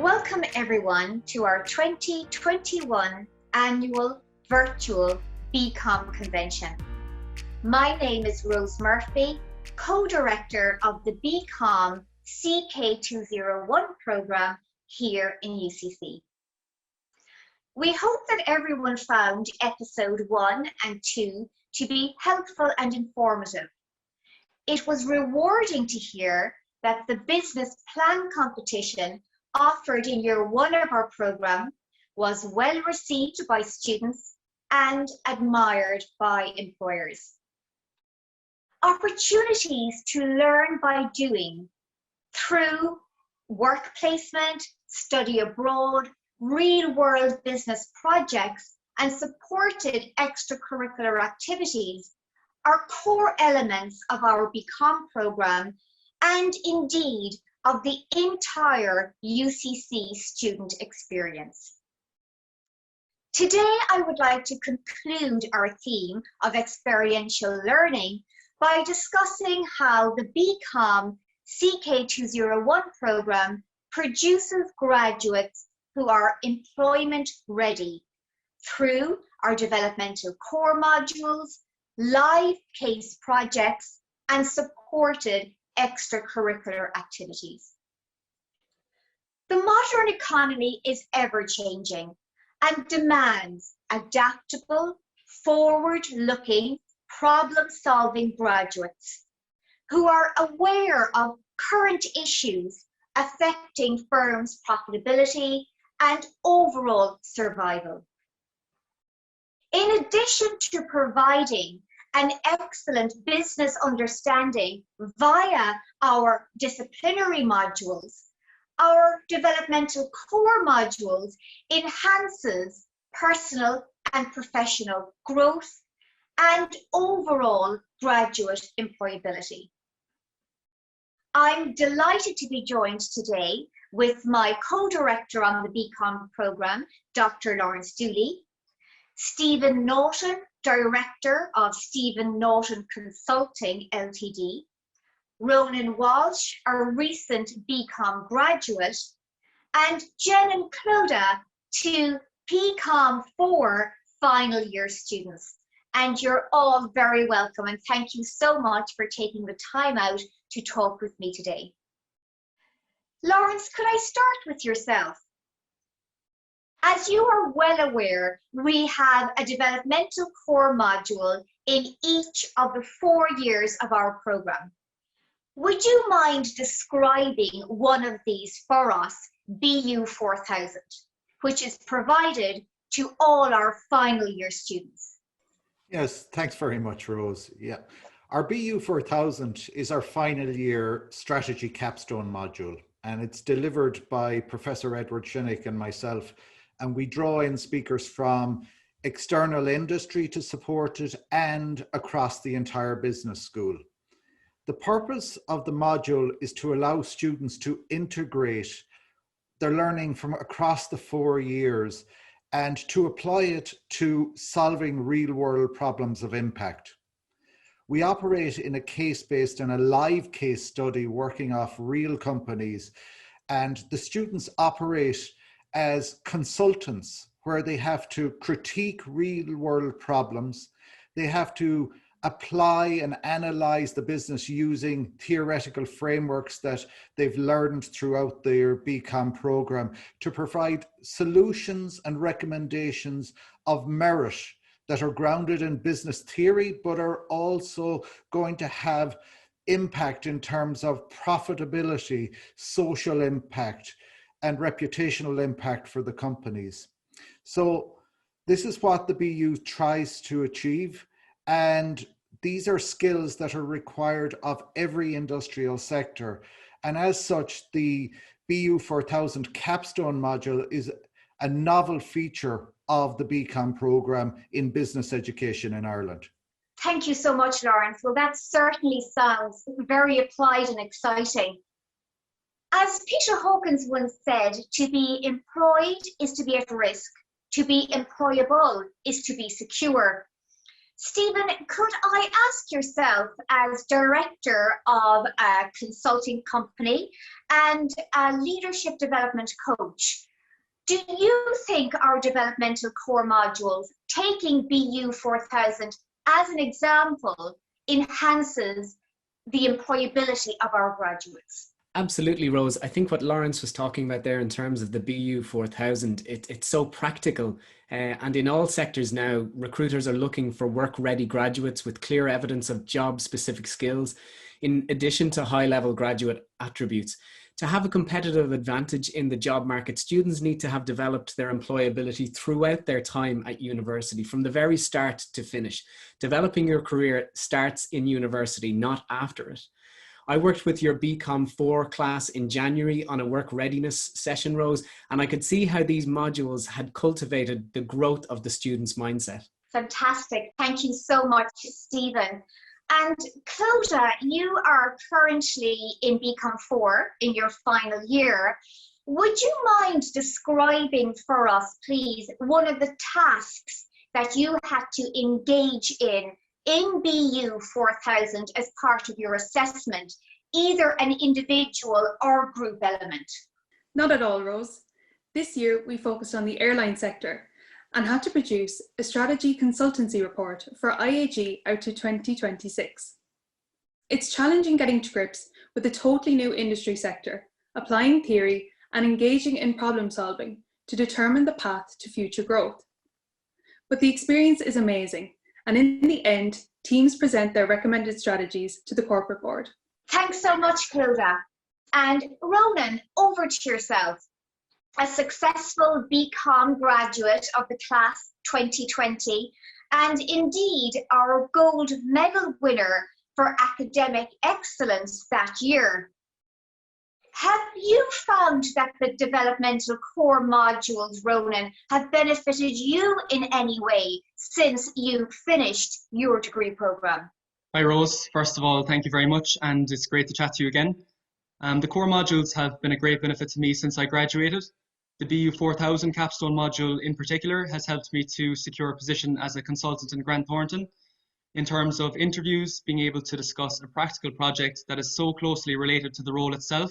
Welcome everyone to our 2021 annual virtual BComm convention. My name is Rosemary Murphy, co-director of the BComm CK201 program here in UCC. We hope that everyone found episode 1 and 2 to be helpful and informative. It was rewarding to hear that the business plan competition offered in year 1 of our program was well received by students and admired by employers. Opportunities to learn by doing through work placement, study abroad, real-world business projects, and supported extracurricular activities are core elements of our BComm program and indeed of the entire UCC student experience. Today, I would like to conclude our theme of experiential learning by discussing how the BComm CK201 program produces graduates who are employment ready through our developmental core modules, live case projects, and supported extracurricular activities. The modern economy is ever-changing and demands adaptable, forward-looking, problem-solving graduates who are aware of current issues affecting firms' profitability and overall survival. In addition to providing an excellent business understanding via our disciplinary modules, our developmental core modules enhances personal and professional growth and overall graduate employability. I'm delighted to be joined today with my co-director on the BComm program, Dr. Lawrence Dooley, Stephen Naughton, Director of Stephen Naughton Consulting Ltd, Ronan Walsh, a recent BComm graduate, and Jen and Clodagh, two BComm 4 final year students. And you're all very welcome, and thank you so much for taking the time out to talk with me today. Lawrence, could I start with yourself? As you are well aware, we have a developmental core module in each of the 4 years of our program. Would you mind describing one of these for us, BU 4000, which is provided to all our final year students? Yes, thanks very much, Rose. Yeah, our BU 4000 is our final year strategy capstone module, and it's delivered by Professor Edward Shinnick and myself. And we draw in speakers from external industry to support it and across the entire business school. The purpose of the module is to allow students to integrate their learning from across the 4 years and to apply it to solving real-world problems of impact. We operate in a case-based and a live case study working off real companies, and the students operate as consultants where they have to critique real-world problems. They have to apply and analyze the business using theoretical frameworks that they've learned throughout their BComm program to provide solutions and recommendations of merit that are grounded in business theory, but are also going to have impact in terms of profitability, social impact, and reputational impact for the companies. So this is what the BU tries to achieve. And these are skills that are required of every industrial sector. And as such, the BU 4000 capstone module is a novel feature of the BComm program in business education in Ireland. Thank you so much, Lawrence. Well, that certainly sounds very applied and exciting. As Peter Hawkins once said, to be employed is to be at risk. To be employable is to be secure. Stephen, could I ask yourself, as director of a consulting company and a leadership development coach, do you think our developmental core modules, taking BU 4000 as an example, enhances the employability of our graduates? Absolutely, Rose. I think what Lawrence was talking about there in terms of the BU 4000, it's so practical. And in all sectors now, recruiters are looking for work-ready graduates with clear evidence of job-specific skills, in addition to high-level graduate attributes. To have a competitive advantage in the job market, students need to have developed their employability throughout their time at university, from the very start to finish. Developing your career starts in university, not after it. I worked with your BComm 4 class in January on a work readiness session, Rose, and I could see how these modules had cultivated the growth of the student's mindset. Fantastic. Thank you so much, Stephen. And Clodagh, you are currently in BComm 4 in your final year. Would you mind describing for us, please, one of the tasks that you had to engage in BU 4000 as part of your assessment, either an individual or group element? Not at all, Rose. This year we focused on the airline sector and had to produce a strategy consultancy report for IAG out to 2026. It's challenging getting to grips with a totally new industry sector, applying theory and engaging in problem solving to determine the path to future growth. But the experience is amazing. And in the end, teams present their recommended strategies to the corporate board. Thanks so much, Clodagh. And Ronan, over to yourself. A successful BComm graduate of the class 2020, and indeed our gold medal winner for academic excellence that year. Have you found that the developmental core modules, Ronan, have benefited you in any way since you finished your degree programme? Hi Rose, first of all, thank you very much, and it's great to chat to you again. The core modules have been a great benefit to me since I graduated. The BU 4000 capstone module in particular has helped me to secure a position as a consultant in Grant Thornton. In terms of interviews, being able to discuss a practical project that is so closely related to the role itself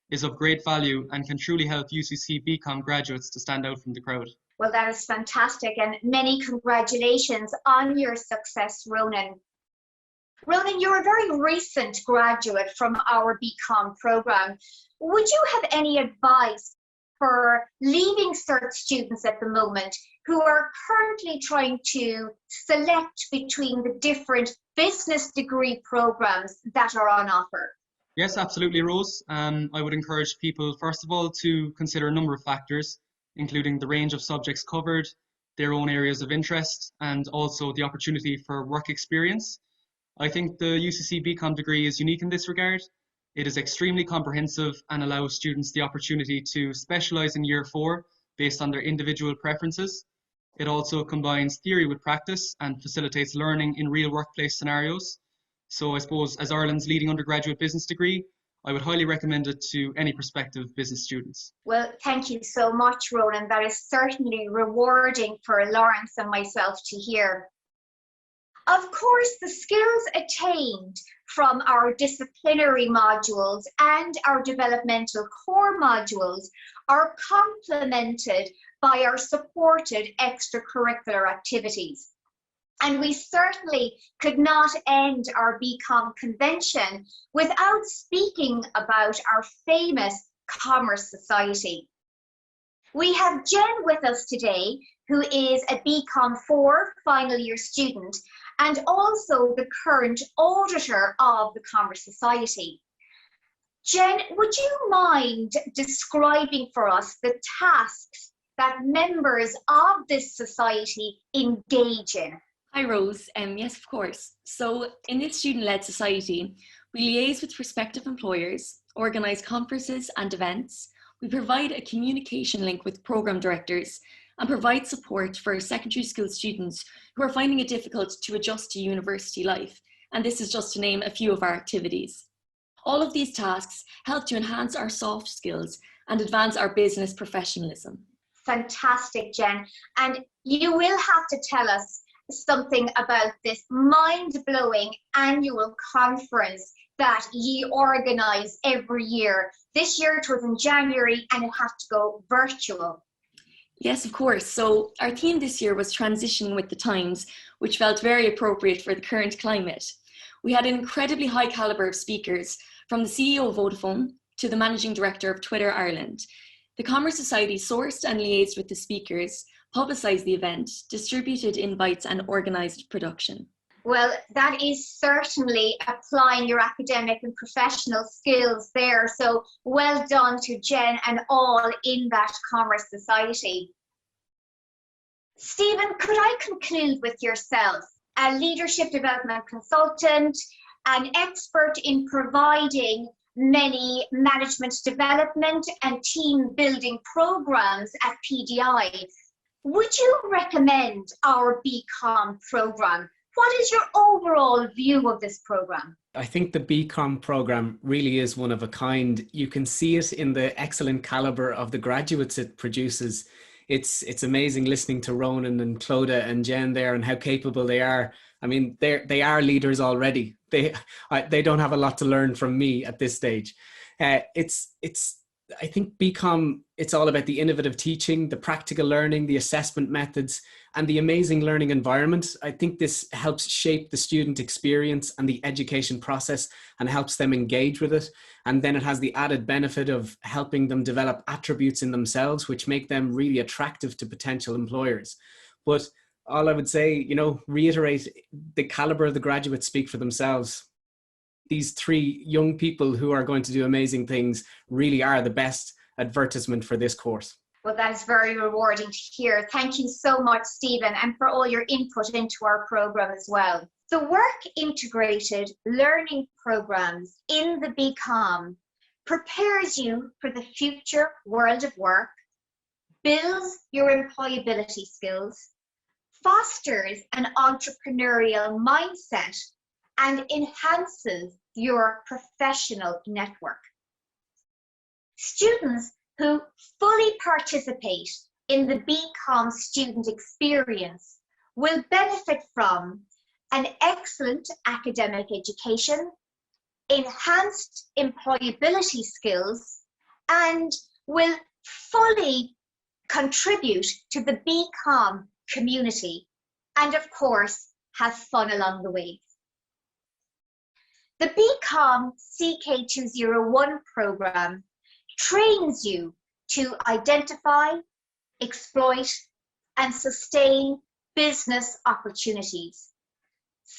is of great value and can truly help UCC BComm graduates to stand out from the crowd. Well, that is fantastic, and many congratulations on your success, Ronan. Ronan, you're a very recent graduate from our BComm programme. Would you have any advice for leaving cert students at the moment who are currently trying to select between the different business degree programmes that are on offer? Yes, absolutely, Rose. I would encourage people, first of all, to consider a number of factors, including the range of subjects covered, their own areas of interest, and also the opportunity for work experience. I think the UCC BComm degree is unique in this regard. It is extremely comprehensive and allows students the opportunity to specialise in year 4 based on their individual preferences. It also combines theory with practice and facilitates learning in real workplace scenarios. So I suppose as Ireland's leading undergraduate business degree, I would highly recommend it to any prospective business students. Well, thank you so much, Ronan. That is certainly rewarding for Lawrence and myself to hear. Of course, the skills attained from our disciplinary modules and our developmental core modules are complemented by our supported extracurricular activities. And we certainly could not end our BComm convention without speaking about our famous Commerce Society. We have Jen with us today, who is a BComm 4 final year student and also the current auditor of the Commerce Society. Jen, would you mind describing for us the tasks that members of this society engage in? Hi Rose, yes of course. So in this student-led society, we liaise with prospective employers, organise conferences and events, we provide a communication link with programme directors and provide support for secondary school students who are finding it difficult to adjust to university life. And this is just to name a few of our activities. All of these tasks help to enhance our soft skills and advance our business professionalism. Fantastic, Jen. And you will have to tell us something about this mind-blowing annual conference that ye organise every year. This year it was in January and it had to go virtual. Yes, of course. So our theme this year was transitioning with the times, which felt very appropriate for the current climate. We had an incredibly high calibre of speakers, from the CEO of Vodafone to the Managing Director of Twitter Ireland. The Commerce Society sourced and liaised with the speakers, publicised the event, distributed invites and organised production. Well, that is certainly applying your academic and professional skills there. So well done to Jen and all in that Commerce Society. Stephen, could I conclude with yourself, a leadership development consultant, an expert in providing many management development and team building programs at PDI. Would you recommend our BComm programme? What is your overall view of this programme? I think the BComm programme really is one of a kind. You can see it in the excellent calibre of the graduates it produces. It's amazing listening to Ronan and Clodagh and Jen there and how capable they are. I mean, they are leaders already. They don't have a lot to learn from me at this stage. I think BComm, it's all about the innovative teaching, the practical learning, the assessment methods, and the amazing learning environment. I think this helps shape the student experience and the education process and helps them engage with it. And then it has the added benefit of helping them develop attributes in themselves, which make them really attractive to potential employers. But all I would say, reiterate, the caliber of the graduates speak for themselves. These three young people who are going to do amazing things really are the best advertisement for this course. Well, that is very rewarding to hear. Thank you so much, Stephen, and for all your input into our programme as well. The work integrated learning programmes in the BComm prepares you for the future world of work, builds your employability skills, fosters an entrepreneurial mindset, and enhances your professional network. Students who fully participate in the BComm student experience will benefit from an excellent academic education, enhanced employability skills, and will fully contribute to the BComm community, and of course, have fun along the way. The BComm CK201 programme trains you to identify, exploit, and sustain business opportunities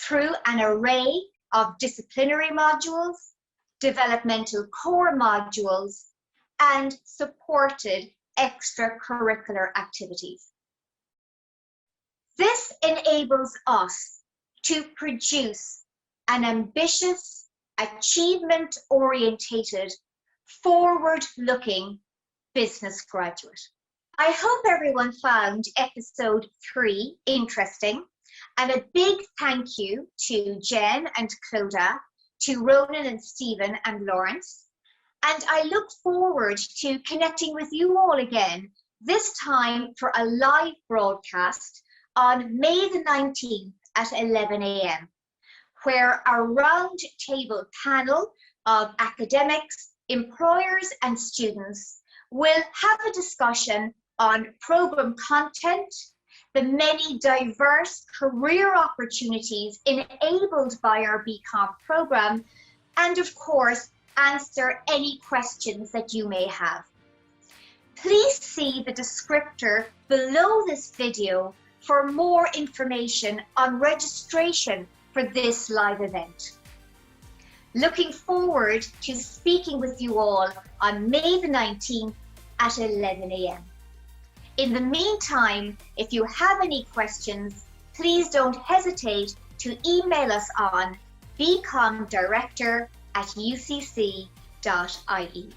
through an array of disciplinary modules, developmental core modules, and supported extracurricular activities. This enables us to produce an ambitious, achievement-orientated, forward-looking business graduate. I hope everyone found episode 3 interesting, and a big thank you to Jen and Clodagh, to Ronan and Stephen and Lawrence, and I look forward to connecting with you all again, this time for a live broadcast on May the 19th at 11 a.m. where a round table panel of academics, employers and students will have a discussion on programme content, the many diverse career opportunities enabled by our BComm programme, and of course, answer any questions that you may have. Please see the descriptor below this video for more information on registration for this live event. Looking forward to speaking with you all on May the 19th at 11 a.m. In the meantime, if you have any questions, please don't hesitate to email us on bcommdirector@ucc.ie.